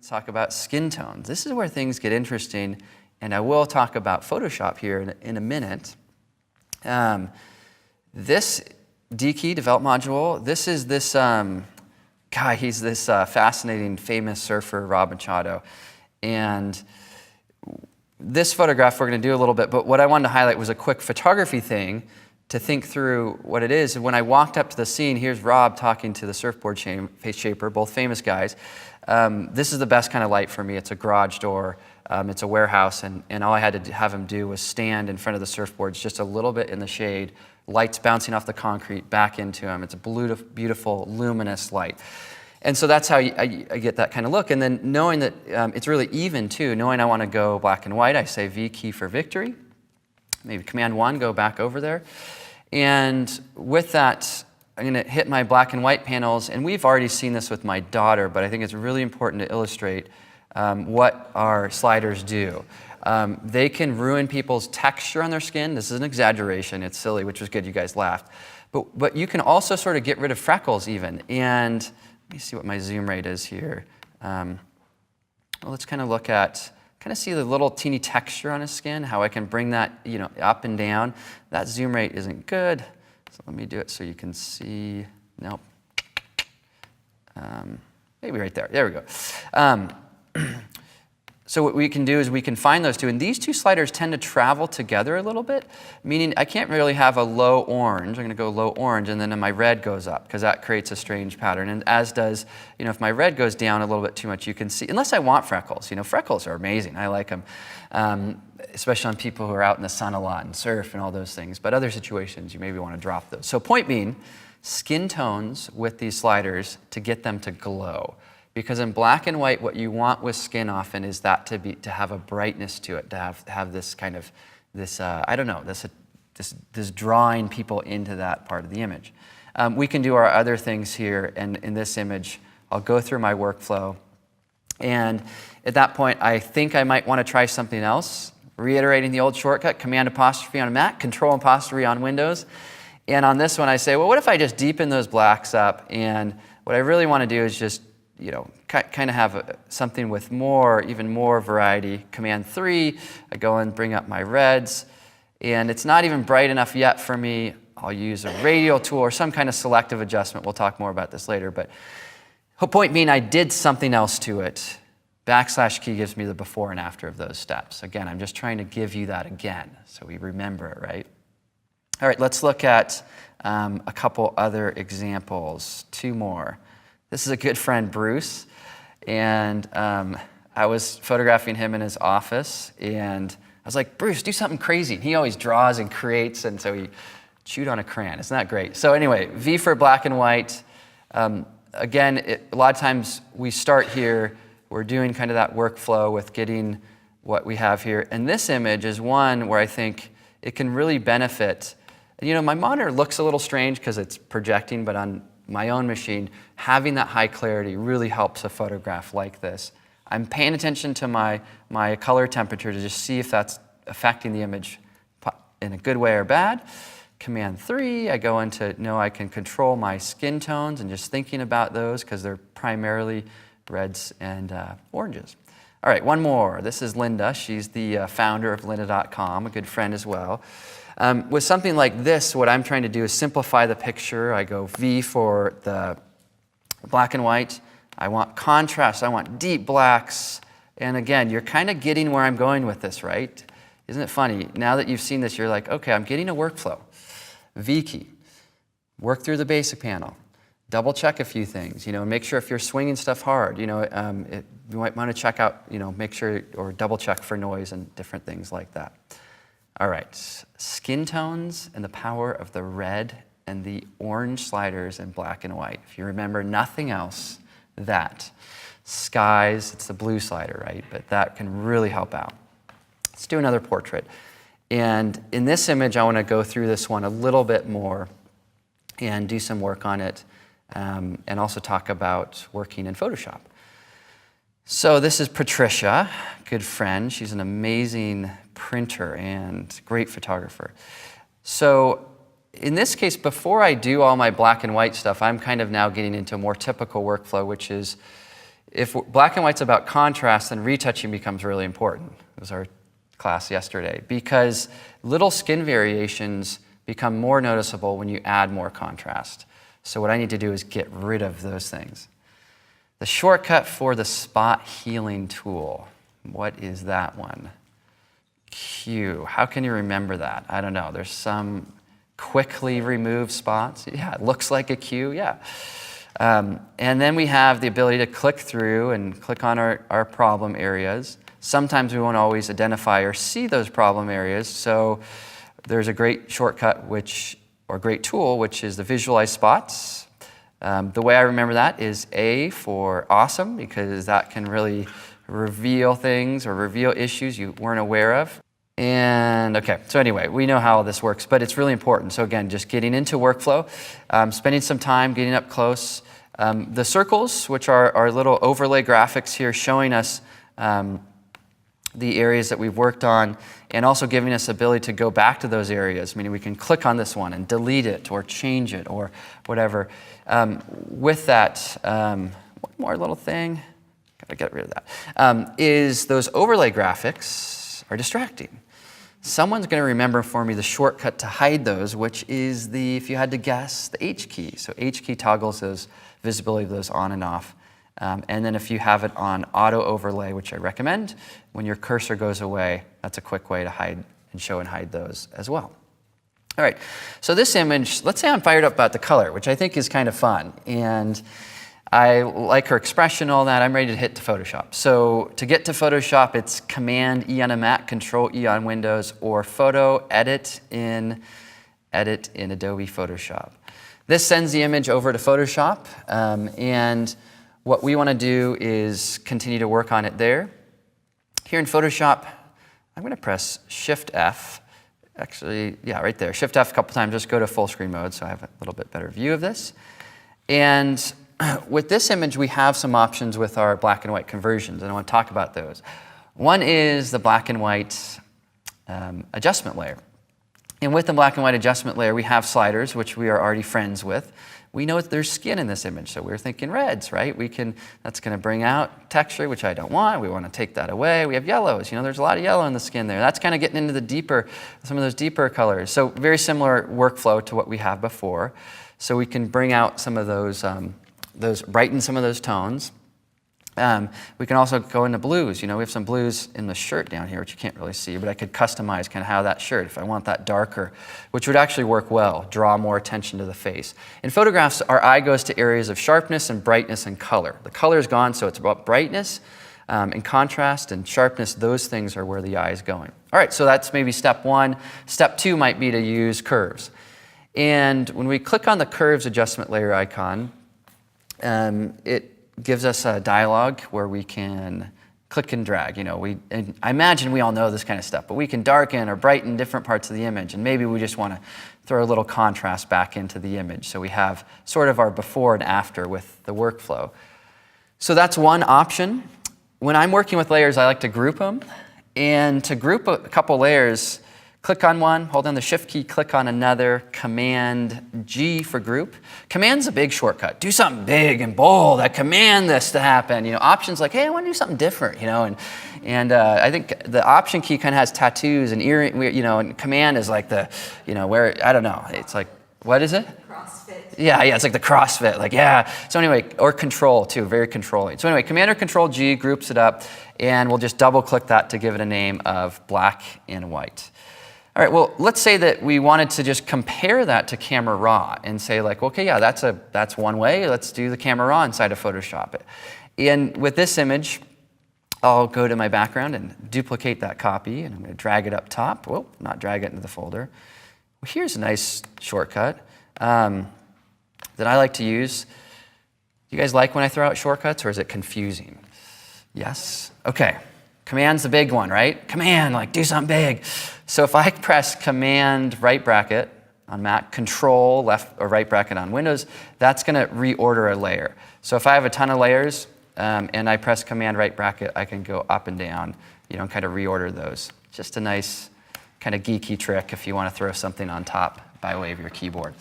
Let's talk about skin tones. This is where things get interesting, and I will talk about Photoshop here in a minute. This D-Key Develop module, this is this guy, he's this fascinating, famous surfer, Rob Machado. And this photograph we're going to do a little bit, but what I wanted to highlight was a quick photography thing to think through what it is. When I walked up to the scene, here's Rob talking to the surfboard shaper, both famous guys. This is the best kind of light for me. It's a garage door, it's a warehouse, and all I had to have him do was stand in front of the surfboards just a little bit in the shade, lights bouncing off the concrete back into him. It's a beautiful, luminous light. And so that's how I get that kind of look. And then knowing that it's really even too, knowing I want to go black and white, I say V key for victory. Maybe Command 1, go back over there. And with that, I'm going to hit my black and white panels. And we've already seen this with my daughter, but I think it's really important to illustrate what our sliders do. They can ruin people's texture on their skin. This is an exaggeration. It's silly, which was good. You guys laughed. But you can also sort of get rid of freckles even. And let me see what my zoom rate is here. Well, let's kind of look at, kind of see the little teeny texture on his skin, how I can bring that, up and down. That zoom rate isn't good. So let me do it so you can see. Nope. Maybe right there. There we go. So what we can do is we can find those two, and these two sliders tend to travel together a little bit, meaning I can't really have a low orange. I'm going to go low orange, and then my red goes up, because that creates a strange pattern, and as does, if my red goes down a little bit too much, you can see, unless I want freckles. Freckles are amazing. I like them, especially on people who are out in the sun a lot and surf and all those things, but other situations, you maybe want to drop those. So point being, skin tones with these sliders to get them to glow. Because in black and white, what you want with skin often is that to have a brightness to it, to have this kind of, this drawing people into that part of the image. We can do our other things here, and in this image, I'll go through my workflow. And at that point, I think I might want to try something else, reiterating the old shortcut, Command apostrophe on a Mac, Control apostrophe on Windows. And on this one, I say, well, what if I just deepen those blacks up? And what I really want to do is just kind of have something with even more variety. Command 3, I go and bring up my reds, and it's not even bright enough yet for me. I'll use a radial tool or some kind of selective adjustment. We'll talk more about this later, but the point being I did something else to it. \key gives me the before and after of those steps. Again, I'm just trying to give you that again so we remember it, right? All right, let's look at a couple other examples, 2 more. This is a good friend, Bruce, and I was photographing him in his office, and I was like, Bruce, do something crazy. And he always draws and creates, and so he chewed on a crayon. Isn't that great? So anyway, V for black and white. Again, a lot of times we start here. We're doing kind of that workflow with getting what we have here. And this image is one where I think it can really benefit. My monitor looks a little strange because it's projecting, but on my own machine, having that high clarity really helps a photograph like this. I'm paying attention to my color temperature to just see if that's affecting the image in a good way or bad. Command 3, I go into, I can control my skin tones and just thinking about those because they're primarily reds and oranges. All right, one more. This is Linda. She's the founder of lynda.com, a good friend as well. With something like this, what I'm trying to do is simplify the picture. I go V for the black and white. I want contrast. I want deep blacks. And again, you're kind of getting where I'm going with this, right? Isn't it funny? Now that you've seen this, you're like, okay, I'm getting a workflow. V key. Work through the basic panel. Double check a few things. Make sure if you're swinging stuff hard, you might want to check out, make sure or double check for noise and different things like that. All right, skin tones and the power of the red and the orange sliders in black and white. If you remember nothing else, that. Skies, it's the blue slider, right? But that can really help out. Let's do another portrait. And in this image, I want to go through this one a little bit more and do some work on it, and also talk about working in Photoshop. So this is Patricia, good friend. She's an amazing printer and great photographer. So in this case, before I do all my black and white stuff, I'm kind of now getting into a more typical workflow, which is if black and white's about contrast, then retouching becomes really important. It was our class yesterday, because little skin variations become more noticeable when you add more contrast. So what I need to do is get rid of those things. The shortcut for the spot healing tool. What is that one? Q. How can you remember that? I don't know. There's some quickly remove spots. Yeah, it looks like a Q. Yeah. And then we have the ability to click through and click on our problem areas. Sometimes we won't always identify or see those problem areas. So there's a great shortcut, or great tool, which is the visualize spots. The way I remember that is A for awesome, because that can really reveal things or reveal issues you weren't aware of. And okay, so anyway, we know how this works, but it's really important. So again, just getting into workflow, spending some time getting up close. The circles, which are our little overlay graphics here, showing us the areas that we've worked on, and also giving us the ability to go back to those areas, meaning we can click on this one and delete it or change it or whatever. With that, one more little thing, gotta get rid of that, is those overlay graphics are distracting. Someone's going to remember for me the shortcut to hide those, which is if you had to guess, the H key. So H key toggles those visibility of those on and off. And then if you have it on auto overlay, which I recommend, when your cursor goes away, that's a quick way to hide and show and hide those as well. All right, so this image, let's say I'm fired up about the color, which I think is kind of fun. And I like her expression, all that. I'm ready to hit to Photoshop. So to get to Photoshop, it's Command E on a Mac, Control E on Windows, or Photo Edit in Adobe Photoshop. This sends the image over to Photoshop, and what we want to do is continue to work on it there. Here in Photoshop, I'm going to press Shift F. Actually, yeah, right there. Shift F a couple times, just go to full screen mode so I have a little bit better view of this. And with this image, we have some options with our black and white conversions, and I want to talk about those. One is the black and white adjustment layer. And with the black and white adjustment layer, we have sliders, which we are already friends with. We know there's skin in this image, so we're thinking reds, right? That's going to bring out texture, which I don't want. We want to take that away. We have yellows. There's a lot of yellow in the skin there. That's kind of getting into some of those deeper colors. So very similar workflow to what we have before. So we can bring out some of those brighten some of those tones. We can also go into blues. We have some blues in the shirt down here, which you can't really see, but I could customize kind of how that shirt, if I want that darker, which would actually work well, draw more attention to the face. In photographs, our eye goes to areas of sharpness and brightness and color. The color is gone, so it's about brightness and contrast and sharpness. Those things are where the eye is going. All right, so that's maybe step one. Step two might be to use curves. And when we click on the curves adjustment layer icon, it gives us a dialog where we can click and drag. And I imagine we all know this kind of stuff, but we can darken or brighten different parts of the image, and maybe we just want to throw a little contrast back into the image. So we have sort of our before and after with the workflow. So that's one option. When I'm working with layers, I like to group them. And to group a couple layers, click on one, hold down the Shift key, click on another, Command G for group. Command's a big shortcut. Do something big and bold. I command this to happen. Options like, hey, I want to do something different. And I think the Option key kind of has tattoos and earring. And Command is like where I don't know. It's like, what is it? CrossFit. Yeah, it's like the CrossFit. Like, yeah. So anyway, or Control too, very controlling. So anyway, Command or Control G groups it up, and we'll just double click that to give it a name of black and white. All right, well, let's say that we wanted to just compare that to camera raw and say like, okay, yeah, that's one way. Let's do the camera raw inside of Photoshop. And with this image, I'll go to my background and duplicate that copy, and I'm going to drag it up top. Well, not drag it into the folder. Well, here's a nice shortcut that I like to use. Do you guys like when I throw out shortcuts, or is it confusing? Yes? Okay. Command's the big one, right? Command, like do something big. So if I press Command right bracket on Mac, Control left or right bracket on Windows, that's going to reorder a layer. So if I have a ton of layers and I press Command right bracket, I can go up and down, and kind of reorder those. Just a nice kind of geeky trick if you want to throw something on top by way of your keyboard.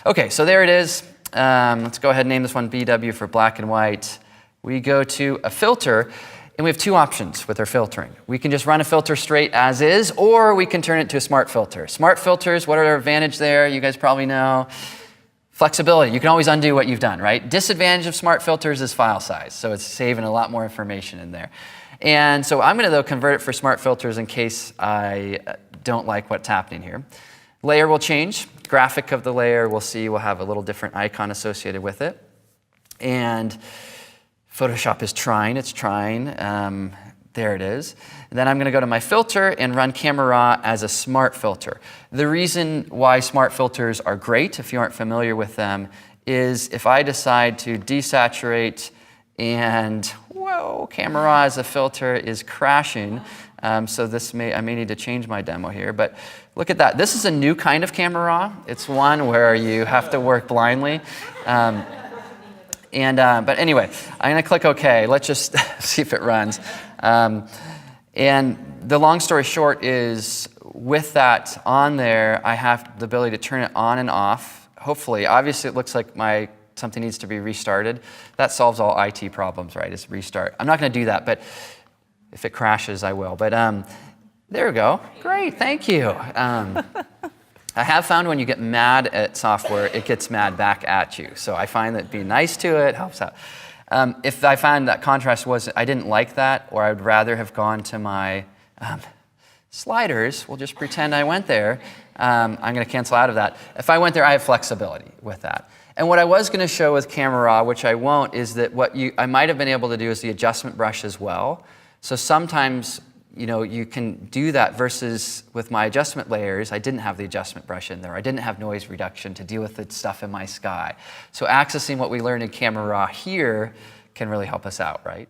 Okay, so there it is. Let's go ahead and name this one BW for black and white. we go to a filter, and we have two options with our filtering. We can just run a filter straight as is, or we can turn it to a smart filter. Smart filters, what are their advantage there? You guys probably know. Flexibility, you can always undo what you've done, right? Disadvantage of smart filters is file size, so it's saving a lot more information in there. And so I'm gonna, though, convert it for smart filters in case I don't like what's happening here. Layer will change. Graphic of the layer, we'll see, will have a little different icon associated with it. And Photoshop is trying, it's trying. There it is. And then I'm going to go to my filter and run Camera Raw as a smart filter. The reason why smart filters are great, if you aren't familiar with them, is if I decide to desaturate and, whoa, Camera Raw as a filter is crashing. So I may need to change my demo here, but look at that. This is a new kind of Camera Raw. It's one where you have to work blindly. But anyway, I'm going to click OK. Let's just see if it runs. And the long story short is, with that on there, I have the ability to turn it on and off. Hopefully, obviously, it looks like something needs to be restarted. That solves all IT problems, right? Is restart. I'm not going to do that, but if it crashes, I will. But there we go. Great, thank you. I have found when you get mad at software, it gets mad back at you. So I find that being nice to it helps out. If I find that contrast I didn't like that, or I'd rather have gone to my sliders, we'll just pretend I went there. I'm going to cancel out of that. If I went there, I have flexibility with that. And what I was going to show with Camera Raw, which I won't, is that I might have been able to do is the adjustment brush as well. So sometimes, you can do that versus with my adjustment layers, I didn't have the adjustment brush in there. I didn't have noise reduction to deal with the stuff in my sky. So accessing what we learned in Camera Raw here can really help us out, right?